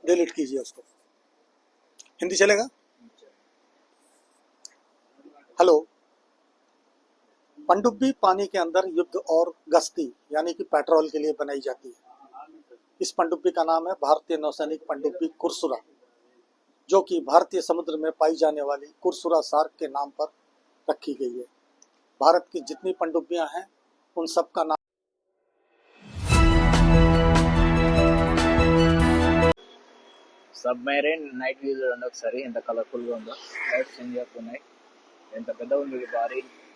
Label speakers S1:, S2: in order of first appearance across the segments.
S1: Delete कीजिए उसको। हिंदी चलेगा? हेलो। पनडुब्बी पानी के अंदर युद्ध और गश्ती यानी कि पेट्रोल के लिए बनाई जाती है। इस पनडुब्बी का नाम है भारतीय नौसैनिक पनडुब्बी कुरसुरा, जो कि भारतीय समुद्र में पाई जाने वाली कुरसुरा शार्क के नाम पर रखी गई है। भारत की जितनी पनडुब्बियां हैं उन सब का नाम
S2: సబ్మెరైన్ నైట్ వ్యూ చూడండి ఒకసారి ఎంత కలర్ఫుల్గా ఉందో. లైట్స్ చేంజ్ అవుతున్నాయి. ఎంత పెద్దగా ఉంది,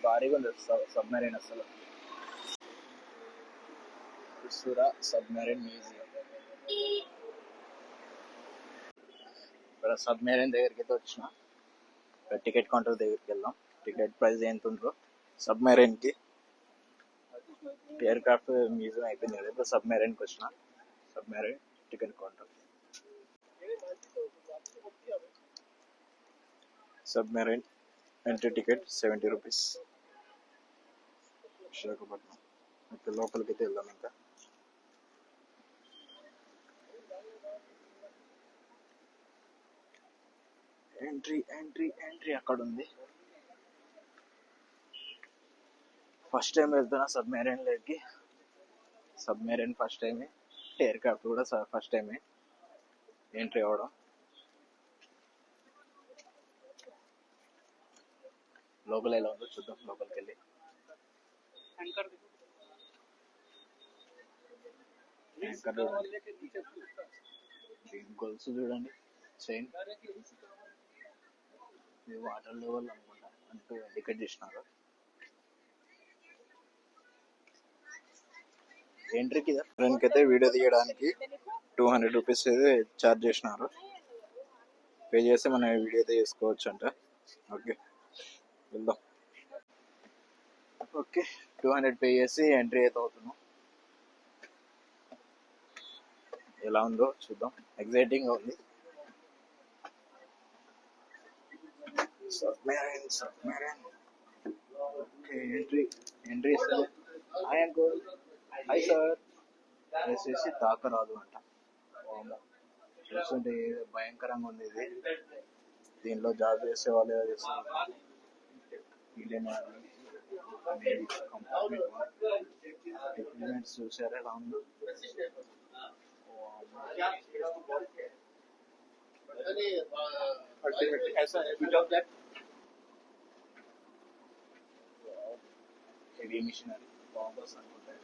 S2: భారీగా ఉంది సబ్మెరైన్. అసలు కుర్సురా సబ్మెరైన్ మ్యూజియం. ఇక్కడ సబ్మెరైన్ దగ్గరికి అయితే వచ్చిన. టికెట్ కౌంటర్ దగ్గరికి వెళ్దాం. టికెట్ ప్రైస్ ఎంత ఉందో సబ్మెరైన్కి. ఎయిర్ క్రాఫ్ట్ మ్యూజియం అయిపోయింది కదా, ఇప్పుడు సబ్మెరైన్కి వచ్చిన. Submarine ticket counter. Submarine entry ticket 70 rupees. Visakhapatnam. అయితే లోపలికి అయితే వెళ్దాం. ఇంకా ఎంట్రీ అక్కడ ఉంది. ఫస్ట్ టైం వెళ్తున్నా సబ్మెరైన్ లోకి. సబ్మెరైన్ ఫస్ట్ టైమే, ఎయిర్ క్రాఫ్ట్ కూడా ఫస్ట్ టైమే ఎంట్రీ అవ్వడం. లోపల ఎలా ఉందో చూద్దాం. లోపలికి వెళ్ళి గొలుసు చూడండి, చైన్. ఇది వాటర్ లెవెల్ అనుకుంటా, అంటూ ఇండికేట్ చేసినారు. ఎంట్రీకి ఫ్రెండ్కి అయితే వీడియో తీయడానికి 200 రూపీస్ అయితే ఛార్జ్ చేసినారు. పే చేస్తే మనం వీడియో అయితే చేసుకోవచ్చు అంట. ఓకే, వెళ్దాం. ఓకే, 200 పే చేసి ఎంట్రీ అయితే అవుతున్నాం. ఎలా ఉందో చూద్దాం. ఎగ్జైటింగ్గా ఉంది. సబ్మెరైన్. ఓకే, ఎంట్రీ ఇస్తుంది. Hi uncle. Hi sir. వేసేసి తాకరాదు అంట. చూస్తుంటే భయంకరంగా ఉంది ఇది. దీనిలో జాబ్ చేసే వాళ్ళు చేస్తారు. కంపార్ట్మెంట్స్ చూసారా ఎలా ఉందో. హెవీ మిషనరీ బాంబర్స్ అనుకుంటారు.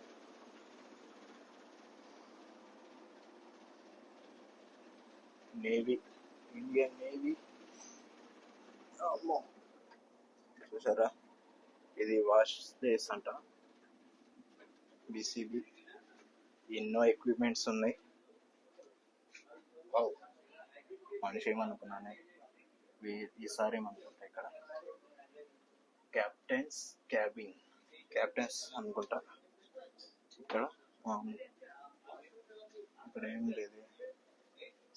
S2: Navy, Indian navy. చూసారా, ఇది వాష్ స్పేస్ అంట. బీసీబీ. ఎన్నో ఎక్విప్మెంట్స్ ఉన్నాయి. మనిషి ఏమనుకున్నాను, ఈసారి ఏమనుకుంటా. ఇక్కడ క్యాప్టెన్స్ క్యాబిన్, క్యాప్టెన్స్ అనుకుంటా. ఇక్కడ ఏం లేదు.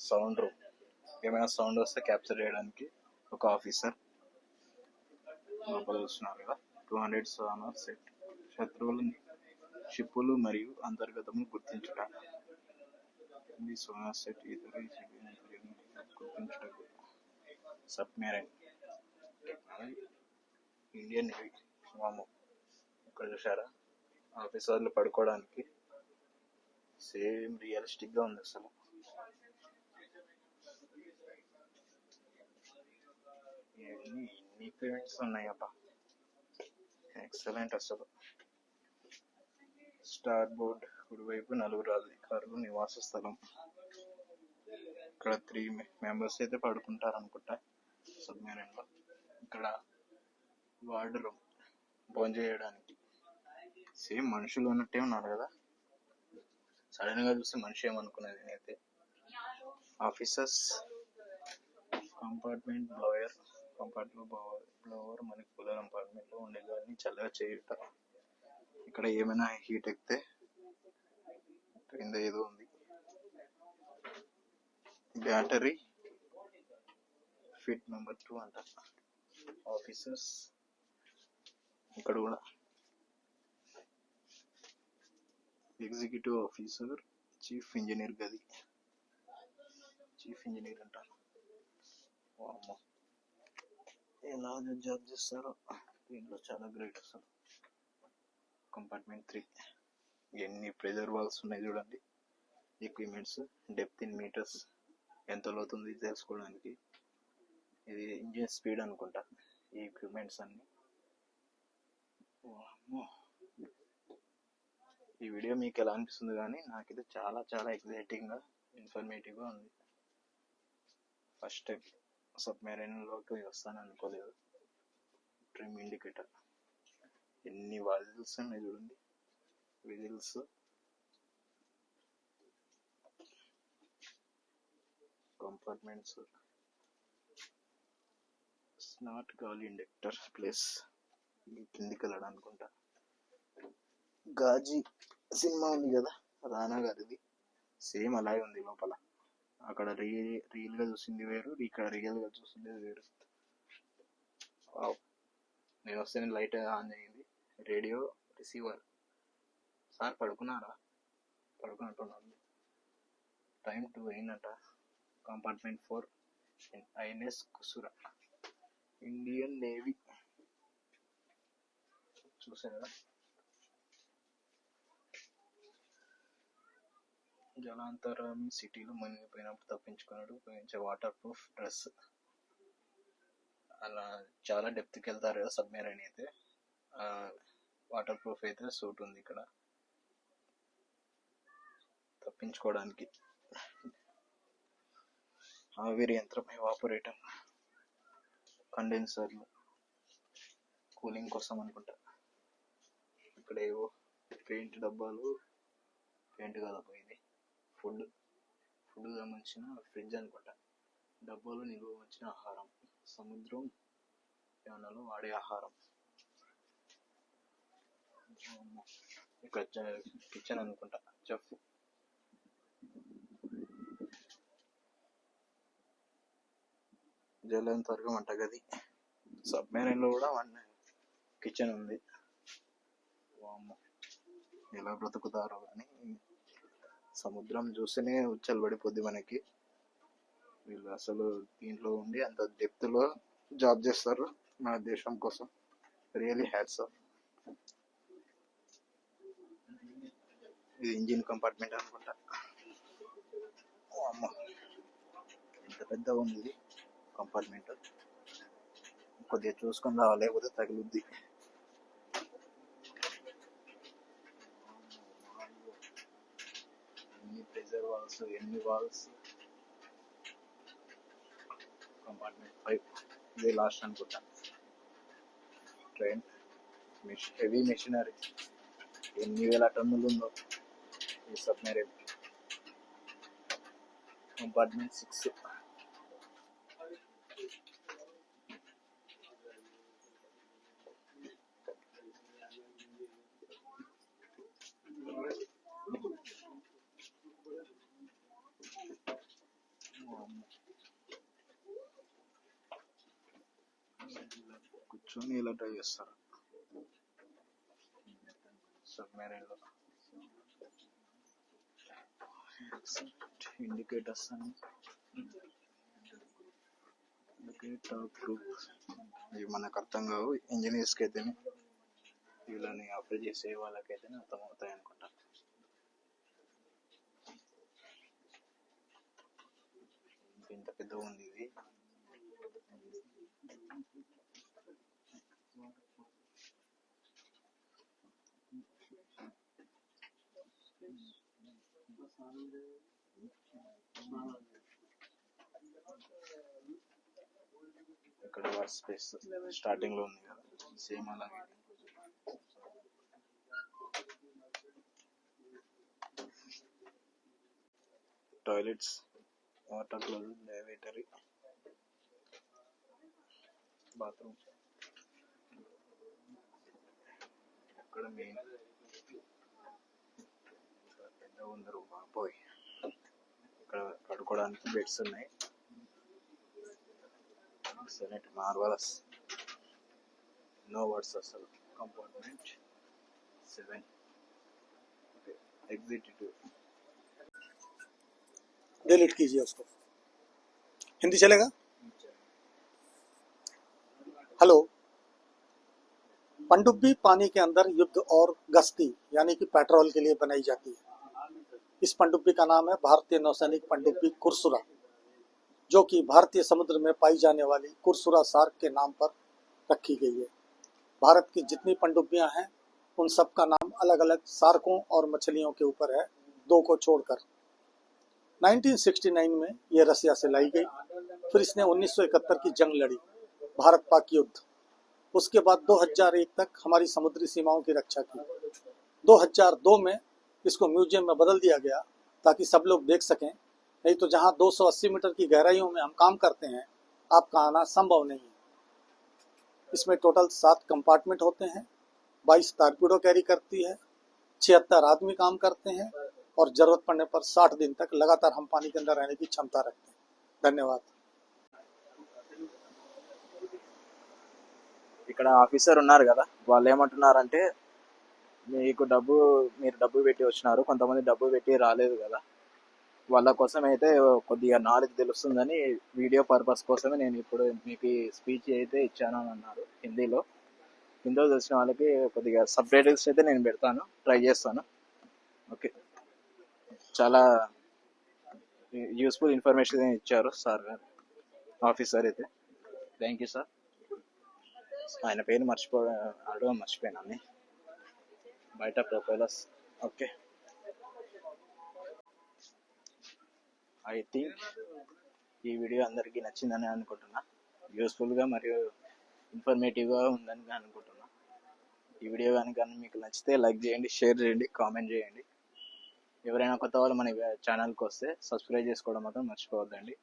S2: సౌండ్ రూమ్, ఏమైనా సౌండ్ వస్తే క్యాప్చర్ చేయడానికి ఒక ఆఫీసర్ లోపల వస్తున్నారు కదా. 200 సోనార్ సెట్. శత్రువులు, షిప్పులు మరియు అంతర్గతము గుర్తించుట. సోనార్ సెట్ ఇతర గుర్తించుటకు. Submarine Indian navy. ఇక్కడ చూసారా, ఆఫీసర్లు పడుకోవడానికి. సేమ్ రియలిస్టిక్ గా ఉంది అసలు. ఇన్ని ఈక్విప్మెంట్స్ ఉన్నాయి అబ్బా, ఎక్సలెంట్ అసలు. స్టార్ బోర్డ్ కుడివైపు 4 అధికారులు నివాస స్థలం. ఇక్కడ 3 మెంబర్స్ అయితే పడుకుంటారు అనుకుంటా సబ్మెరైన్ లో. ఇక్కడ వార్డ్ రూమ్, భోజనం చేయడానికి. సేమ్ మనుషులు ఉన్నట్టే ఉన్నారు కదా. సడన్ గా చూస్తే మనిషి ఏమనుకునేది నేనైతే. ఆఫీసర్స్. కంపార్ట్మెంట్ బ్లోయర్ మనకి కూలర్ కంపార్ట్మెంట్ లో ఉండే గాలిని చల్లగా చేయుట. ఇక్కడ ఏమైనా హీట్ ఎక్కితే కింద ఏదో ఉంది. బ్యాటరీ ఫిట్ నెంబర్ 2 అంట. ఆఫీసర్స్. ఇక్కడ కూడా ఎగ్జిక్యూటివ్ ఆఫీసర్, చీఫ్ ఇంజనీర్ గది. చీఫ్ ఇంజనీర్ అంటారు. వామ్మో, ఎలా జాబ్ చేస్తారో. దీంట్లో చాలా గ్రేట్ అసలు. కంపార్ట్మెంట్ 3 ఎన్ని ప్రెజర్ వాల్స్ ఉన్నాయి చూడండి. ఎక్విప్మెంట్స్ డెప్త్ ఇన్ మీటర్స్, ఎంత లోతుంది తెలుసుకోవడానికి. ఇది ఇంజిన్ స్పీడ్ అనుకుంటా ఈ ఎక్విప్మెంట్స్ అన్ని. వామ్మో, ఈ వీడియో మీకు ఎలా అనిపిస్తుంది కానీ నాకైతే చాలా చాలా ఎగ్జైటింగ్గా ఇన్ఫర్మేటివ్గా ఉంది. ఫస్ట్ టైం సబ్మెరైన్లోకి వస్తాను అనుకోలేదు. ట్రిమ్ ఇండికేటర్, ఎన్ని వాజిల్స్ ఉన్నాయి చూడండి. విజిల్స్, కంపార్ట్మెంట్స్, స్నాట్ గాలి ఇండక్టర్ ప్లేస్ కిందికి వెళ్ళడం అనుకుంటా. గాజీ సినిమా ఉంది కదా రానా గారిది, సేమ్ అలాగే ఉంది లోపల. అక్కడ రియల్గా చూసింది వేరు, ఇక్కడ రియల్గా చూసింది వేరు. నేను వస్తే లైట్ ఆన్ చేయింది. Radio receiver. సార్ పడుకున్నారా? పడుకున్నట్టున్నాను. టైం 2 అయిందంట. Compartment 4 INS Kursura, Indian navy. చూసారా? జలాంతరం సిటీలో మునిగిపోయినప్పుడు తప్పించుకున్నాడు ఉపయోగించే వాటర్ ప్రూఫ్ డ్రెస్. అలా చాలా డెప్త్కి వెళ్తారు కదా సబ్మెరైన్ అయితే. వాటర్ ప్రూఫ్ అయితే సూట్ ఉంది ఇక్కడ తప్పించుకోవడానికి. ఆవిరి యంత్రం, ఎవాపరేటర్, కండెన్సర్లు కూలింగ్ కోసం అనుకుంటా. ఇక్కడ ఏవో పెయింట్ డబ్బాలు, పెయింట్ కదా పోయింది, ఫుడ్ సంబంధించిన ఫ్రిడ్జ్ అనుకుంటా. డబ్బాలు నిల్వ వచ్చిన ఆహారం, సముద్రం యానాలో వాడే ఆహారం. ఇక్కడ కిచెన్ అనుకుంటా, చెఫ్. జలాంతర్గం వంటగది. సబ్మెరైన్లో కూడా కిచెన్ ఉంది. వామ్మో, ఎలా బ్రతుకుతారో కానీ. సముద్రం చూస్తేనే ఉచ్చలు పడిపోద్ది మనకి. వీళ్ళు అసలు దీంట్లో ఉండి అంత డెప్త్లో జాబ్ చేస్తారు మన దేశం కోసం. Really hats off. ఇది ఇంజిన్ కంపార్ట్మెంట్ అనుకుంటా. అమ్మ, ఎంత పెద్దగా ఉంది ఇది కంపార్ట్మెంట్. కొద్దిగా చూసుకొని రావాలి, లేకపోతే తగిలిద్ది. ఎన్ని ప్రెజర్ వాల్స్, ఎన్ని వాల్స్. కంపార్ట్మెంట్ 5 ఇది లాస్ట్ అనుకుంటా. ట్రైన్ హెవీ మెషినరీ, ఎన్ని వేల టన్నులు ఉందో ఈ సబ్మెరైన్. కంపార్ట్మెంట్ 6 కూర్చొని ఇలా ట్రై చేస్తారు సబ్మెరైన్లో. ఇండికేటర్స్ అని, ఇండికేటర్ ప్రూఫ్. ఇవి మనకు అర్థం కావు, ఇంజనీర్స్కి అయితేనే, వీళ్ళని ఆపరేట్ చేసే వాళ్ళకైతేనే అర్థం అవుతాయి అనుకుంటా. ఇంత పెద్దగా ఉంది ఇది. ఇక్కడ వర్క్ స్పేస్ స్టార్టింగ్ లో ఉంది కదా, సేమ్ అలాగే. Toilets, water closet, laboratory, bathroom. ఇక్కడ మెయిన్ పెద్ద ఉందరు బాబోయ్. ఇక్కడ పడుకోవడానికి బెడ్స్ ఉన్నాయి. ఎక్సలెంట్, మార్వలస్, నో వర్డ్స్ అసలు. కంపార్ట్మెంట్ 7 एग्जिट
S1: डिलीट कीजिए उसको। हिंदी चलेगा? हेलो। पनडुब्बी पानी के अंदर युद्ध और गश्ती यानी कि पेट्रोल के लिए बनाई जाती है। इस पनडुब्बी का नाम है भारतीय नौसैनिक पनडुब्बी कुरसुरा, जो कि भारतीय समुद्र में पाई जाने वाली कुरसुरा सार्क के नाम पर रखी गई है। भारत की जितनी पनडुब्बियां हैं उन सब का नाम अलग अलग सार्कों और मछलियों के ऊपर है, दो को छोड़कर। 1969 में ये रसिया से लाई गई, फिर इसने 1971 की जंग लड़ी, भारत पाक युद्ध। उसके बाद 2001 तक हमारी समुद्री सीमाओं की रक्षा की। 2002 में इसको म्यूजियम में बदल दिया गया ताकि सब लोग देख सकें, नहीं तो जहां 280 मीटर की गहराइयों में हम काम करते हैं आपका आना संभव नहीं है। इसमें टोटल 7 कंपार्टमेंट होते हैं, 22 टारपीडो कैरी करती है, 76 आदमी काम करते हैं और जरूरत पड़ने पर 60 दिन तक लगातार हम पानी के अंदर रहने की क्षमता रखते हैं। धन्यवाद।
S3: ఇక్కడ ఆఫీసర్ ఉన్నారు కదా, వాళ్ళు ఏమంటున్నారంటే మీరు డబ్బు పెట్టి వచ్చినారు, కొంతమంది డబ్బు పెట్టి రాలేదు కదా, వాళ్ళ కోసం అయితే కొద్దిగా నాలెడ్జ్ తెలుస్తుందని వీడియో పర్పస్ కోసమే నేను ఇప్పుడు మీకు స్పీచ్ అయితే ఇచ్చాను అని అన్నారు హిందీలో తెలిసిన వాళ్ళకి కొద్దిగా సబ్ టైటిల్స్ అయితే నేను పెడతాను, ట్రై చేస్తాను. ఓకే, చాలా యూస్ఫుల్ ఇన్ఫర్మేషన్ ఇచ్చారు సార్ గారు, ఆఫీసర్ అయితే. Thank you sir. ఆయన పేరు మర్చిపోయాను బయట ప్రొఫైలర్స్. ఓకే, ఐ థింక్ ఈ వీడియో అందరికీ నచ్చిందని అనుకుంటున్నా, యూస్ఫుల్గా మరియు ఇన్ఫర్మేటివ్గా ఉందని అనుకుంటున్నా. ఈ వీడియో కనుక మీకు నచ్చితే లైక్ చేయండి, షేర్ చేయండి, కామెంట్ చేయండి. ఎవరైనా కొత్త వాళ్ళు మన ఛానల్కి వస్తే సబ్స్క్రైబ్ చేసుకోవడం మాత్రం మర్చిపోవద్దండి.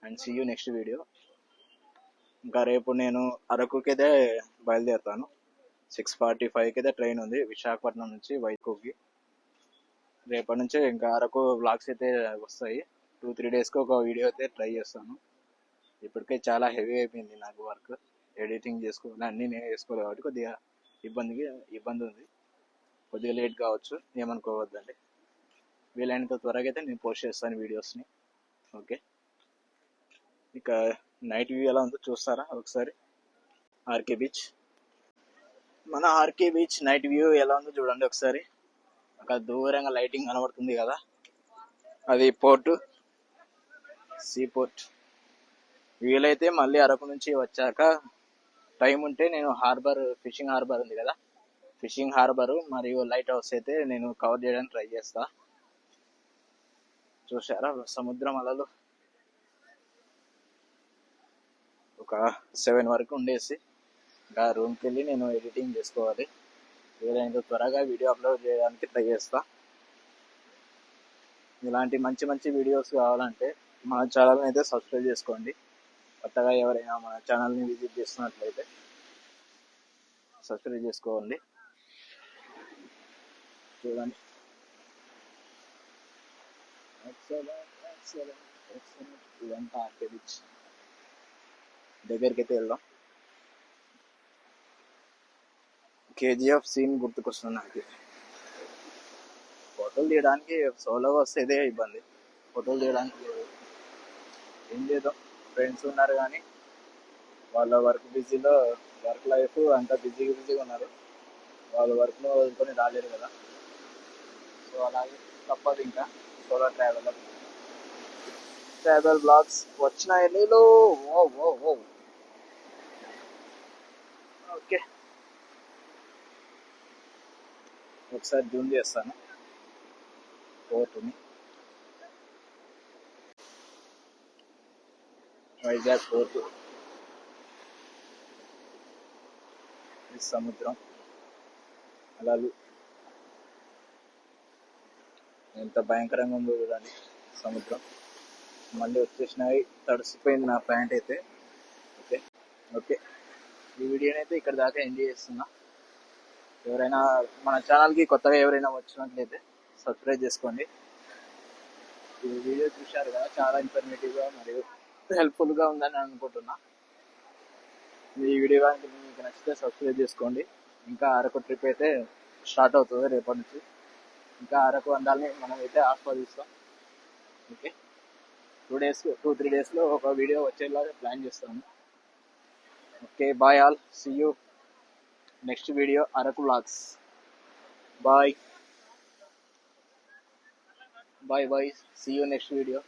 S3: And see you next video. ఇంకా రేపు నేను అరకుకి అయితే బయలుదేరుతాను. 6:45కి అయితే ట్రైన్ ఉంది విశాఖపట్నం నుంచి వైకోకి. రేపటి నుంచే ఇంకా అరకు వ్లాగ్స్ అయితే వస్తాయి. 2-3 డేస్కి ఒక వీడియో అయితే ట్రై చేస్తాను. ఇప్పటికే చాలా హెవీ అయిపోయింది నాకు వర్క్, ఎడిటింగ్ చేసుకోవాలి, అన్నీ నేనే చేసుకోవాలి కాబట్టి కొద్దిగా ఇబ్బంది ఉంది. కొద్దిగా లేట్ కావచ్చు, ఏమనుకోవద్దండి. వీలైనంత త్వరగా అయితే నేను పోస్ట్ చేస్తాను వీడియోస్ని. ఓకే, ఇక నైట్ వ్యూ ఎలా ఉందో చూస్తారా ఒకసారి. ఆర్కే బీచ్, మన ఆర్కే బీచ్ నైట్ వ్యూ ఎలా ఉందో చూడండి ఒకసారి. అక్కడ దూరంగా లైటింగ్ కనబడుతుంది కదా, అది పోర్టు, సీ పోర్ట్. వీలైతే మళ్ళీ అరకు నుంచి వచ్చాక టైం ఉంటే నేను ఫిషింగ్ హార్బర్ ఉంది కదా, ఫిషింగ్ హార్బర్ మరియు లైట్ హౌస్ అయితే నేను కవర్ చేయడానికి ట్రై చేస్తా. చూసారా సముద్రం అలలు. ఒక 7 వరకు ఉండేసి ఇంకా రూమ్కి వెళ్ళి నేను ఎడిటింగ్ చేసుకోవాలి. వీలైనంత త్వరగా వీడియో అప్లోడ్ చేయడానికి ట్రై చేస్తా. ఇలాంటి మంచి మంచి వీడియోస్ కావాలంటే మన ఛానల్ని అయితే సబ్స్క్రైబ్ చేసుకోండి. కొత్తగా ఎవరైనా మన ఛానల్ని విజిట్ చేస్తున్నట్లయితే సబ్స్క్రైబ్ చేసుకోండి. చూడండి, ఇదంతా ఆర్కే బీచ్. దగ్గరికి అయితే వెళ్దాం. కేజీఎఫ్ సీన్ గుర్తుకొస్తుంది నాకు. ఫోటోలు తీయడానికి సోలోగా వస్తే ఇదే ఇబ్బంది, ఫోటోలు తీయడానికి లేదు. ఏం చేద్దాం, ఫ్రెండ్స్ ఉన్నారు కానీ వాళ్ళ వర్క్ లైఫ్ అంతా బిజీగా ఉన్నారు. వాళ్ళు వర్క్లో వదులుకొని రాలేరు కదా, సో అలాగే తప్పదు. ఇంకా సోలో ట్రావెల్ బ్లాగ్స్ వచ్చిన ఎన్నీలో. ఓకే, ఒకసారి జూమ్ చేస్తాను పోర్టుని. వైజాగ్ పోర్టు, ఈ సముద్రం అలాగే ఎంత భయంకరంగా ఉందో చూడండి సముద్రం. మళ్ళీ వచ్చేసినవి, తడిసిపోయింది నా ప్యాంట్ అయితే. ఓకే, ఈ వీడియోని అయితే ఇక్కడ దాకా ఎంజాయ్ చేస్తున్నా. ఎవరైనా మన ఛానల్కి కొత్తగా ఎవరైనా వచ్చినట్లయితే సబ్స్క్రైబ్ చేసుకోండి. ఈ వీడియో చూశారు కదా, చాలా ఇన్ఫర్మేటివ్గా మరియు హెల్ప్ఫుల్గా ఉందని అనుకుంటున్నా. ఈ వీడియో కనుక మీకు నచ్చితే సబ్స్క్రైబ్ చేసుకోండి. ఇంకా అరకు ట్రిప్ అయితే స్టార్ట్ అవుతుంది రేపటి నుంచి. ఇంకా అరకు అందాలని మనం అయితే ఆస్వాదిస్తాం. ఓకే. టూ త్రీ డేస్లో ఒక వీడియో వచ్చేలాగా ప్లాన్ చేస్తాను. Okay, bye all, see you next video Araku vlogs. Bye bye bye, see you next video.